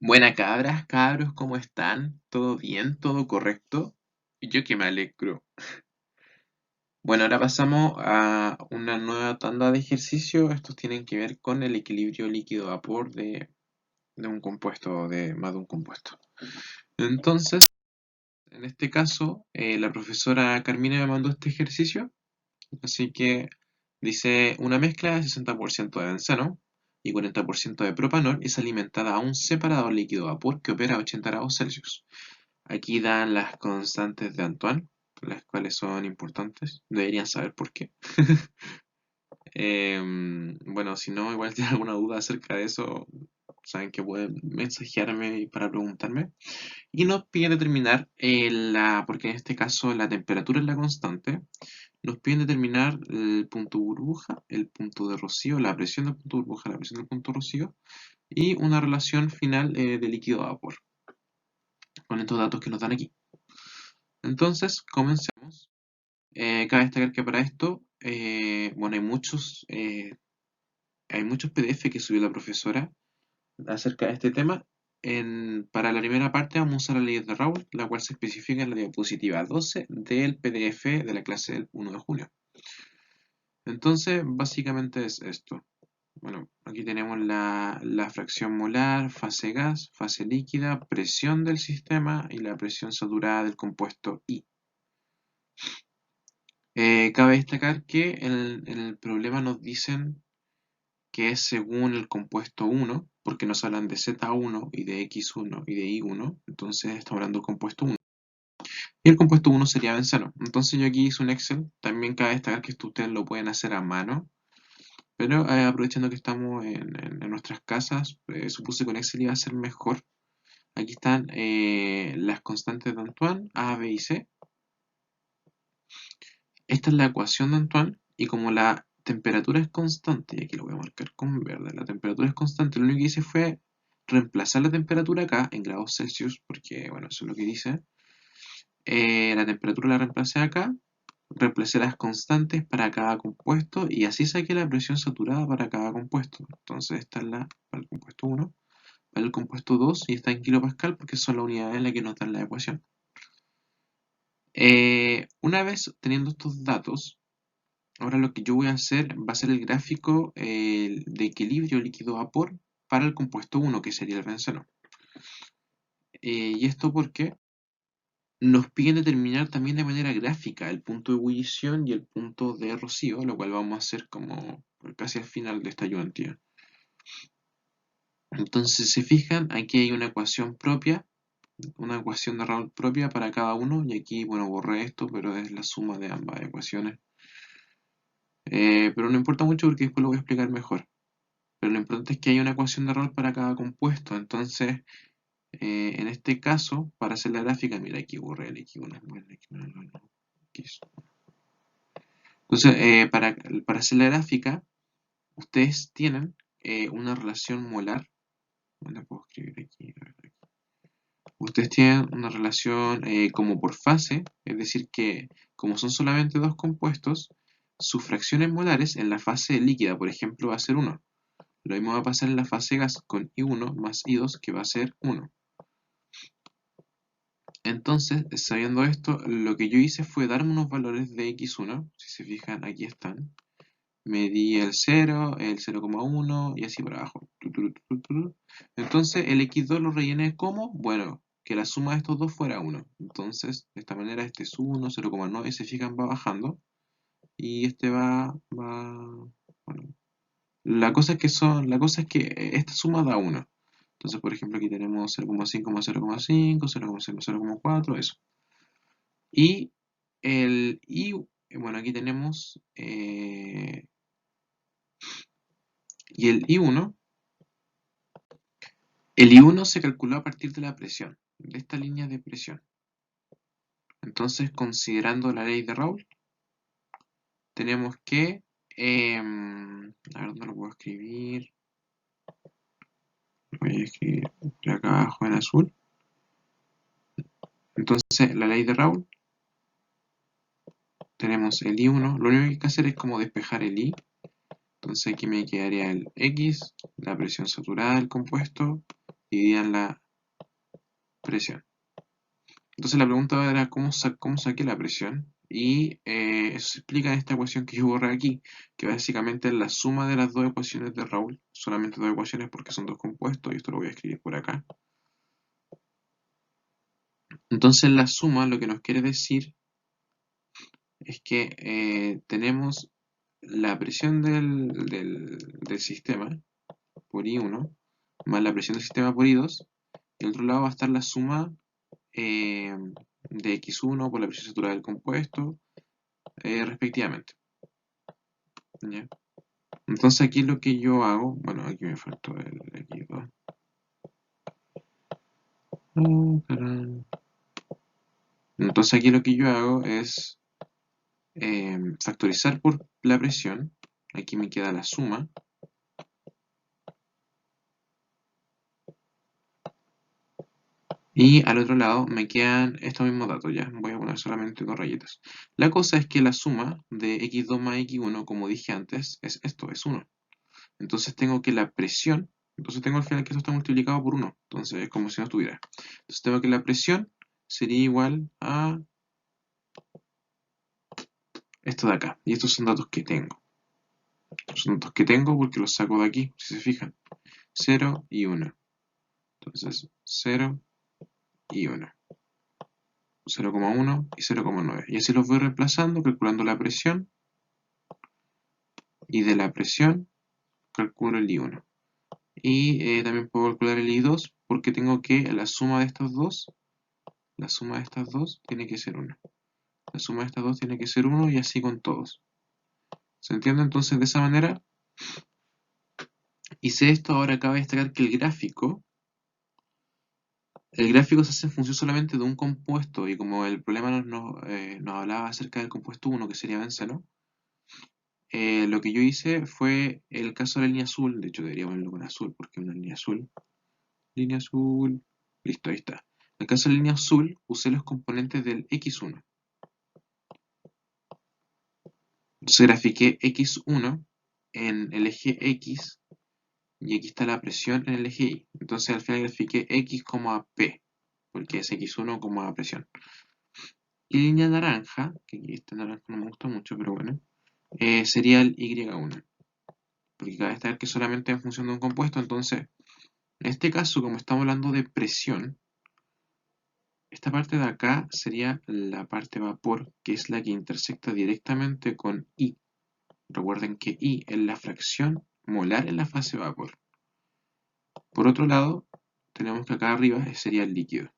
Buena cabras, cabros, ¿cómo están? ¿Todo bien? ¿Todo correcto? Yo que me alegro. Bueno, ahora pasamos a una nueva tanda de ejercicios. Estos tienen que ver con el equilibrio líquido-vapor de un compuesto, de más de un compuesto. Entonces, en este caso, la profesora Carmina me mandó este ejercicio, así que dice una mezcla de 60% de benceno y 40% de propanol es alimentada a un separador líquido-vapor que opera a 80 grados Celsius. Aquí dan las constantes de Antoine, las cuales son importantes. Deberían saber por qué. Bueno, si no, igual tienen alguna duda acerca de eso, saben que pueden mensajearme para preguntarme. Y nos piden determinar porque en este caso la temperatura es la constante, nos piden determinar el punto burbuja, el punto de rocío, la presión del punto burbuja, la presión del punto rocío y una relación final de líquido a vapor, con estos datos que nos dan aquí. Entonces, comencemos. Cabe destacar que para esto, bueno, hay muchos PDF que subió la profesora acerca de este tema. Para la primera parte vamos a usar la ley de Raoult, la cual se especifica en la diapositiva 12 del PDF de la clase del 1 de junio. Entonces, básicamente es esto. Bueno, aquí tenemos la fracción molar, fase gas, fase líquida, presión del sistema y la presión saturada del compuesto I. Cabe destacar que en el problema nos dicen que es según el compuesto 1, porque nos hablan de Z1 y de X1 y de Y1, entonces estamos hablando del compuesto 1. Y el compuesto 1 sería benceno. Entonces yo aquí hice un Excel, también cabe destacar que esto ustedes lo pueden hacer a mano, pero aprovechando que estamos en nuestras casas, supuse que con Excel iba a ser mejor. Aquí están las constantes de Antoine, A, B y C. Esta es la ecuación de Antoine y como la temperatura es constante, y aquí lo voy a marcar con verde, la temperatura es constante, lo único que hice fue reemplazar la temperatura acá en grados Celsius, porque bueno, eso es lo que dice. La temperatura la reemplacé acá, reemplacé las constantes para cada compuesto y así saqué la presión saturada para cada compuesto. Entonces esta es la para el compuesto 1, para el compuesto 2 y está en kilopascal porque son las unidades en las que nos dan la ecuación. Una vez teniendo estos datos, ahora lo que yo voy a hacer va a ser el gráfico de equilibrio líquido-vapor para el compuesto 1, que sería el benceno. Y esto porque nos piden determinar también de manera gráfica el punto de ebullición y el punto de rocío, lo cual vamos a hacer como casi al final de esta ayudantía. Entonces, si se fijan, aquí hay una ecuación propia, una ecuación de Raoult propia para cada uno, y aquí, bueno, borré esto, pero es la suma de ambas ecuaciones. Pero no importa mucho porque después lo voy a explicar mejor. Pero lo importante es que hay una ecuación de Raoult para cada compuesto. Entonces, en este caso, para hacer la gráfica, mira, aquí borré el X1. Entonces, para hacer la gráfica, ustedes tienen una relación molar. ¿Dónde puedo escribir aquí? A ver, aquí. Ustedes tienen una relación como por fase, es decir, que como son solamente dos compuestos, sus fracciones molares en la fase líquida, por ejemplo, va a ser 1. Lo mismo va a pasar en la fase gas con I1 más I2, que va a ser 1. Entonces, sabiendo esto, lo que yo hice fue darme unos valores de X1. Si se fijan, aquí están. Medí el 0, el 0,1 y así por abajo. Entonces, el X2 lo rellené como, bueno, que la suma de estos dos fuera 1. Entonces, de esta manera, este es 1, 0,9, se fijan, va bajando. Y este bueno, la cosa es que esta suma da 1. Entonces, por ejemplo, aquí tenemos 0,5 más 0,5, 0,5, 0,4, eso. Y bueno, aquí tenemos, y el I1 se calculó a partir de la presión, de esta línea de presión. Entonces, considerando la ley de Raoult, tenemos que, a ver, ¿dónde lo puedo escribir? Lo voy a escribir acá abajo en azul. Entonces, la ley de Raoult, tenemos el I1, lo único que hay que hacer es como despejar el I. Entonces aquí me quedaría el X, la presión saturada del compuesto, dividida en la presión. Entonces la pregunta era cómo saqué la presión, y eso se explica en esta ecuación que yo borré aquí, que básicamente es la suma de las dos ecuaciones de Raúl, solamente dos ecuaciones porque son dos compuestos, y esto lo voy a escribir por acá. Entonces la suma lo que nos quiere decir es que tenemos la presión del sistema por I1 más la presión del sistema por I2, y al otro lado va a estar la suma eh, de X1 por la presión saturada del compuesto, respectivamente. ¿Ya? Entonces aquí lo que yo hago, bueno, aquí me faltó el X2. Entonces aquí lo que yo hago es factorizar por la presión. Aquí me queda la suma. Y al otro lado me quedan estos mismos datos, ya. Voy a poner solamente dos rayitas. La cosa es que la suma de x2 más x1, como dije antes, es esto, es 1. Entonces tengo que la presión, entonces tengo al final que esto está multiplicado por 1. Entonces es como si no estuviera. Entonces tengo que la presión sería igual a esto de acá. Y estos son datos que tengo. Son datos que tengo porque los saco de aquí, si se fijan. 0 y 1. Entonces 0 y 1. 0,1 y 0,9. Y así los voy reemplazando, calculando la presión. Y de la presión calculo el I1. Y también puedo calcular el I2 porque tengo que la suma de estas dos, tiene que ser 1. La suma de estas dos tiene que ser 1 y así con todos. ¿Se entiende? Entonces de esa manera hice esto. Ahora cabe destacar que el gráfico se hace en función solamente de un compuesto, y como el problema nos hablaba acerca del compuesto 1, que sería benceno, lo que yo hice fue el caso de la línea azul. De hecho debería ponerlo con azul porque es una línea azul. Línea azul. Listo, ahí está. En el caso de la línea azul, usé los componentes del x1. Entonces grafiqué x1 en el eje x, y aquí está la presión en el eje y. Entonces al final grafiqué x, p, porque es x1, presión. Y línea naranja, que aquí este naranja no me gusta mucho, pero bueno, sería el y1. Porque cabe destacar que solamente en función de un compuesto. Entonces, en este caso, como estamos hablando de presión, esta parte de acá sería la parte vapor, que es la que intersecta directamente con I. Recuerden que I es la fracción molar en la fase vapor. Por otro lado, tenemos que acá arriba sería el líquido.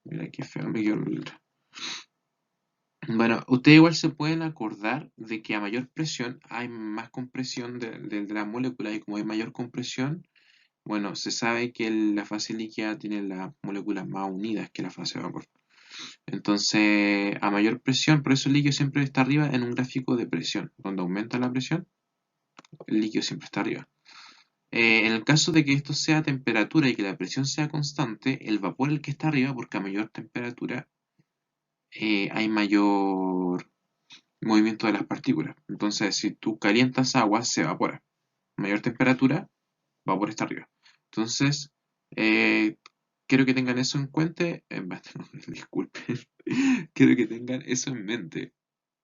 Mira qué feo, me quedó el... Bueno, ustedes igual se pueden acordar de que a mayor presión hay más compresión de la molécula, y como hay mayor compresión, bueno, se sabe que la fase líquida tiene las moléculas más unidas que la fase vapor. Entonces, a mayor presión, por eso el líquido siempre está arriba en un gráfico de presión. Cuando aumenta la presión, el líquido siempre está arriba. En el caso de que esto sea temperatura y que la presión sea constante, el vapor es el que está arriba, porque a mayor temperatura hay mayor movimiento de las partículas. Entonces, si tú calientas agua, se evapora. Mayor temperatura, vapor está arriba. Entonces, eh, quiero que tengan eso en cuenta. Disculpen. Quiero que tengan eso en mente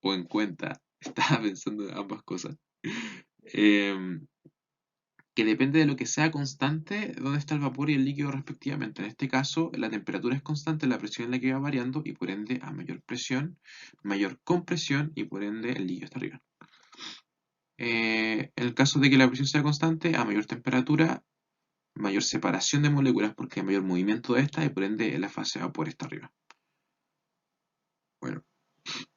o en cuenta. Estaba pensando en ambas cosas. Em, que depende de lo que sea constante, dónde está el vapor y el líquido respectivamente. En este caso, la temperatura es constante, la presión es la que va variando, y por ende, a mayor presión, mayor compresión, y por ende el líquido está arriba. En el caso de que la presión sea constante, a mayor temperatura, mayor separación de moléculas porque hay mayor movimiento de estas, y por ende la fase de vapor está arriba. Bueno,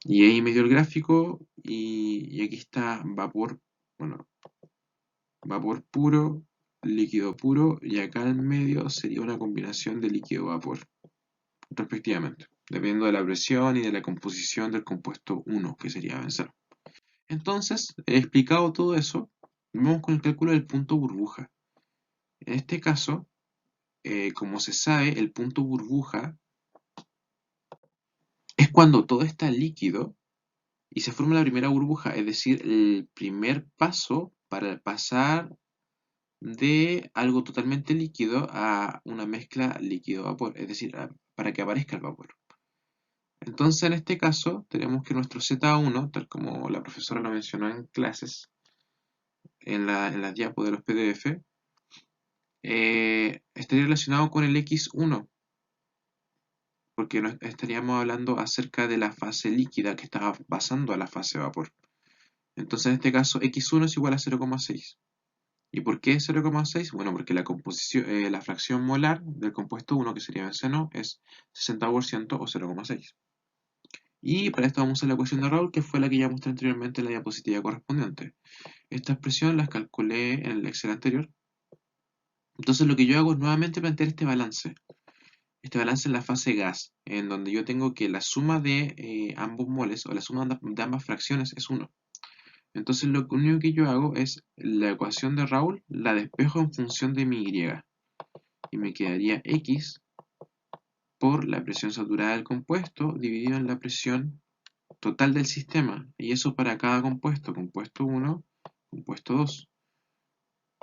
y ahí me dio el gráfico, y aquí está vapor, bueno, vapor puro, líquido puro, y acá en medio sería una combinación de líquido-vapor, respectivamente, dependiendo de la presión y de la composición del compuesto 1, que sería benceno. Entonces, he explicado todo eso, vamos con el cálculo del punto burbuja. En este caso, como se sabe, el punto burbuja es cuando todo está líquido y se forma la primera burbuja, es decir, el primer paso para pasar de algo totalmente líquido a una mezcla líquido-vapor, es decir, para que aparezca el vapor. Entonces, en este caso, tenemos que nuestro Z1, tal como la profesora lo mencionó en clases, en las diapos de los PDF, estaría relacionado con el X1, porque estaríamos hablando acerca de la fase líquida que estaba pasando a la fase vapor. Entonces, en este caso, X1 es igual a 0,6. ¿Y por qué 0,6? Bueno, porque la composición, la fracción molar del compuesto 1, que sería benceno, es 60% o 0,6. Y para esto vamos a usar la ecuación de Raoult, que fue la que ya mostré anteriormente en la diapositiva correspondiente. Esta expresión la calculé en el Excel anterior. Entonces lo que yo hago es nuevamente plantear este balance. Este balance en la fase gas, en donde yo tengo que la suma de ambos moles, o la suma de ambas fracciones, es 1. Entonces lo único que yo hago es la ecuación de Raoult, la despejo en función de mi y. Y me quedaría X por la presión saturada del compuesto dividido en la presión total del sistema. Y eso para cada compuesto, compuesto 1, compuesto 2.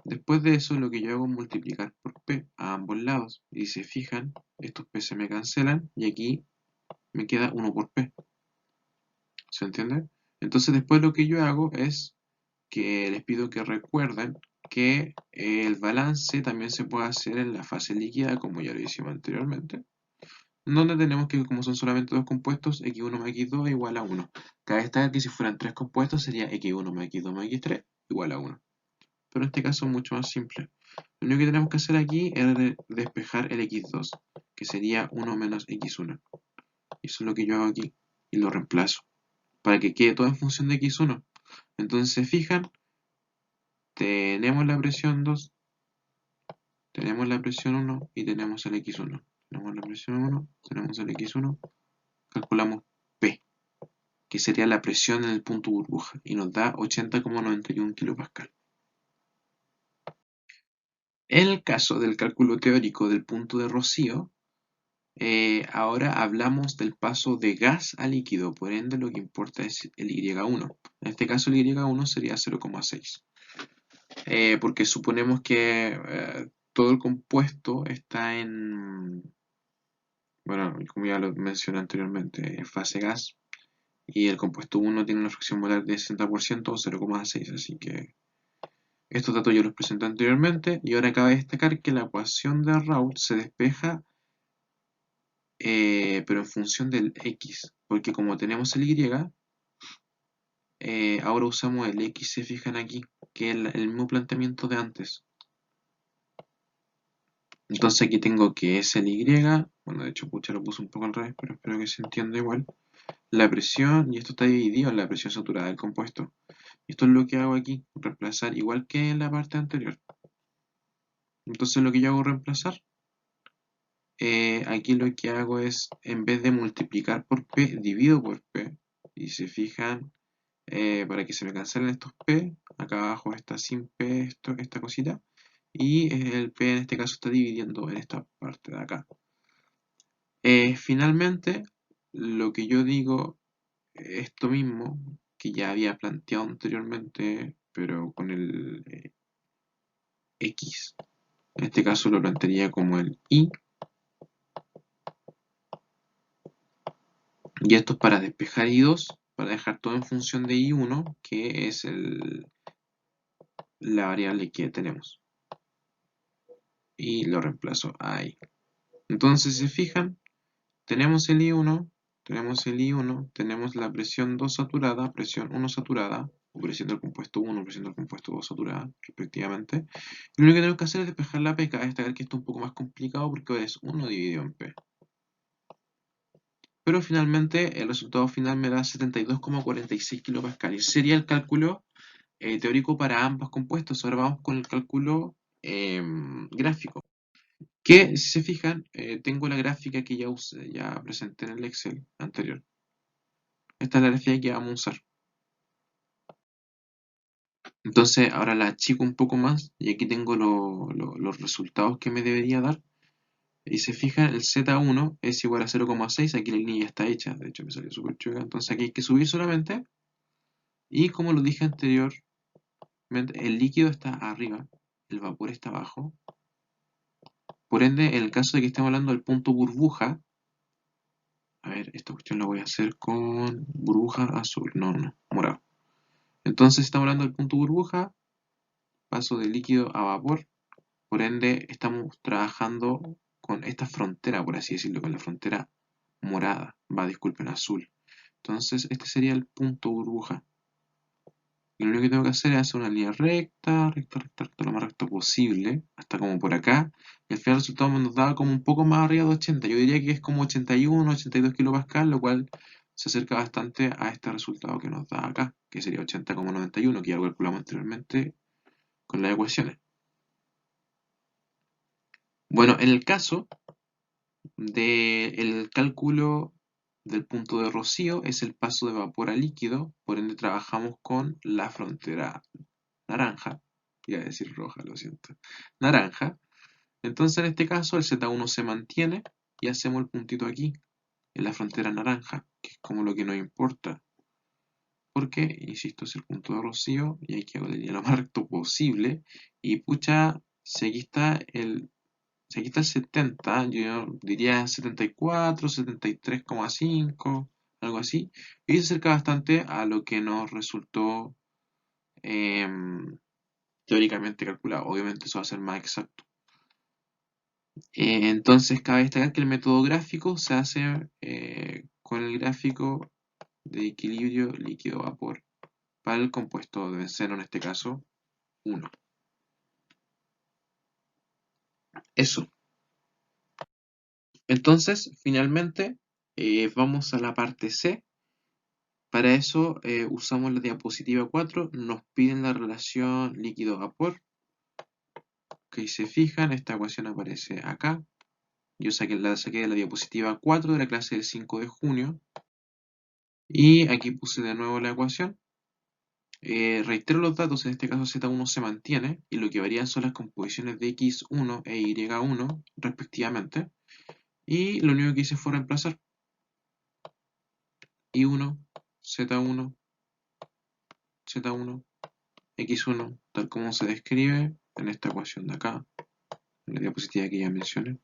Después de eso lo que yo hago es multiplicar por P a ambos lados. Y si se fijan, estos P se me cancelan y aquí me queda 1 por P. ¿Se entiende? Entonces después lo que yo hago es que les pido que recuerden que el balance también se puede hacer en la fase líquida, como ya lo hicimos anteriormente, donde tenemos que, como son solamente dos compuestos, x1 más x2 igual a 1. Cabe destacar que si fueran tres compuestos sería x1 más x2 más x3 igual a 1. Pero en este caso es mucho más simple. Lo único que tenemos que hacer aquí es despejar el x2, que sería 1 menos x1. Eso es lo que yo hago aquí y lo reemplazo, para que quede todo en función de x1. Entonces, se fijan, tenemos la presión 2, tenemos la presión 1 y tenemos el x1. Tenemos la presión 1, tenemos el x1, calculamos P, que sería la presión en el punto burbuja, y nos da 80,91 kPa. En el caso del cálculo teórico del punto de rocío, ahora hablamos del paso de gas a líquido, por ende lo que importa es el Y1. En este caso el Y1 sería 0,6. Porque suponemos que todo el compuesto está en, bueno, como ya lo mencioné anteriormente, en fase gas, y el compuesto 1 tiene una fracción molar de 60% o 0,6, así que estos datos yo los presenté anteriormente, y ahora cabe destacar que la ecuación de Raoult se despeja, pero en función del x, porque como tenemos el y, ahora usamos el x, se fijan aquí, que es el mismo planteamiento de antes. Entonces aquí tengo que es el y, bueno, de hecho pucha lo puse un poco al revés, pero espero que se entienda igual. La presión, y esto está dividido en la presión saturada del compuesto. Esto es lo que hago aquí, reemplazar igual que en la parte anterior. Entonces lo que yo hago es reemplazar. Aquí lo que hago es, en vez de multiplicar por P, divido por P. Y se fijan, para que se me cancelen estos P, acá abajo está sin P, esta cosita. Y el P en este caso está dividiendo en esta parte de acá. Finalmente, lo que yo digo, esto mismo, que ya había planteado anteriormente, pero con el X. En este caso lo plantearía como el Y. Y esto es para despejar I2, para dejar todo en función de I1, que es la variable que tenemos. Y lo reemplazo ahí. Entonces, si se fijan, tenemos el I1, tenemos la presión 2 saturada, presión 1 saturada, o presión del compuesto 1, presión del compuesto 2 saturada, respectivamente. Y lo único que tenemos que hacer es despejar la P. Cabe destacar que esto es un poco más complicado porque es 1 dividido en P. Pero finalmente el resultado final me da 72,46 kPa. Y sería el cálculo teórico para ambos compuestos. Ahora vamos con el cálculo gráfico. Que si se fijan, tengo la gráfica que ya presenté en el Excel anterior. Esta es la gráfica que vamos a usar. Entonces ahora la achico un poco más y aquí tengo los resultados que me debería dar. Y se fijan, el Z1 es igual a 0,6, aquí la línea ya está hecha, de hecho me salió súper chueca, entonces aquí hay que subir solamente. Y como lo dije anteriormente, el líquido está arriba, el vapor está abajo. Por ende, en el caso de que estemos hablando del punto burbuja, a ver, esta cuestión la voy a hacer con burbuja azul, no, morado. Entonces estamos hablando del punto burbuja, paso de líquido a vapor, por ende estamos trabajando con esta frontera, por así decirlo, con la frontera morada, disculpen, azul. Entonces este sería el punto burbuja. Y lo único que tengo que hacer es hacer una línea recta, lo más recta posible, hasta como por acá. Y al final el resultado nos da como un poco más arriba de 80. Yo diría que es como 81, 82 kilopascal, lo cual se acerca bastante a este resultado que nos da acá, que sería 80,91, que ya lo calculamos anteriormente con las ecuaciones. Bueno, en el caso del cálculo del punto de rocío, es el paso de vapor a líquido, por ende trabajamos con la frontera naranja, iba a decir roja, lo siento, naranja. Entonces en este caso el Z1 se mantiene y hacemos el puntito aquí, en la frontera naranja, que es como lo que nos importa. Porque, insisto, es el punto de rocío y hay que hacer lo más recto posible. Y pucha, si aquí está el 70, yo diría 74, 73,5, algo así. Y se acerca bastante a lo que nos resultó teóricamente calculado. Obviamente eso va a ser más exacto. Entonces cabe destacar que el método gráfico se hace con el gráfico de equilibrio líquido-vapor para el compuesto de benceno, en este caso 1. Eso. Entonces, finalmente, vamos a la parte C. Para eso usamos la diapositiva 4, nos piden la relación líquido-vapor. Que se fijan, esta ecuación aparece acá. Yo la saqué de la diapositiva 4 de la clase del 5 de junio. Y aquí puse de nuevo la ecuación. Reitero los datos, en este caso Z1 se mantiene y lo que varían son las composiciones de X1 e Y1 respectivamente. Y lo único que hice fue reemplazar I1, Z1, Z1, X1, tal como se describe en esta ecuación de acá, en la diapositiva que ya mencioné.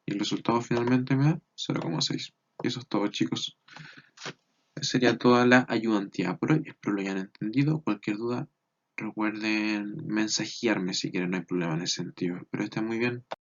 Y el resultado finalmente me da 0,6. Y eso es todo, chicos. Esa sería toda la ayudantía por hoy. Espero lo hayan entendido. Cualquier duda, recuerden mensajearme si quieren, no hay problema en ese sentido. Espero estén muy bien.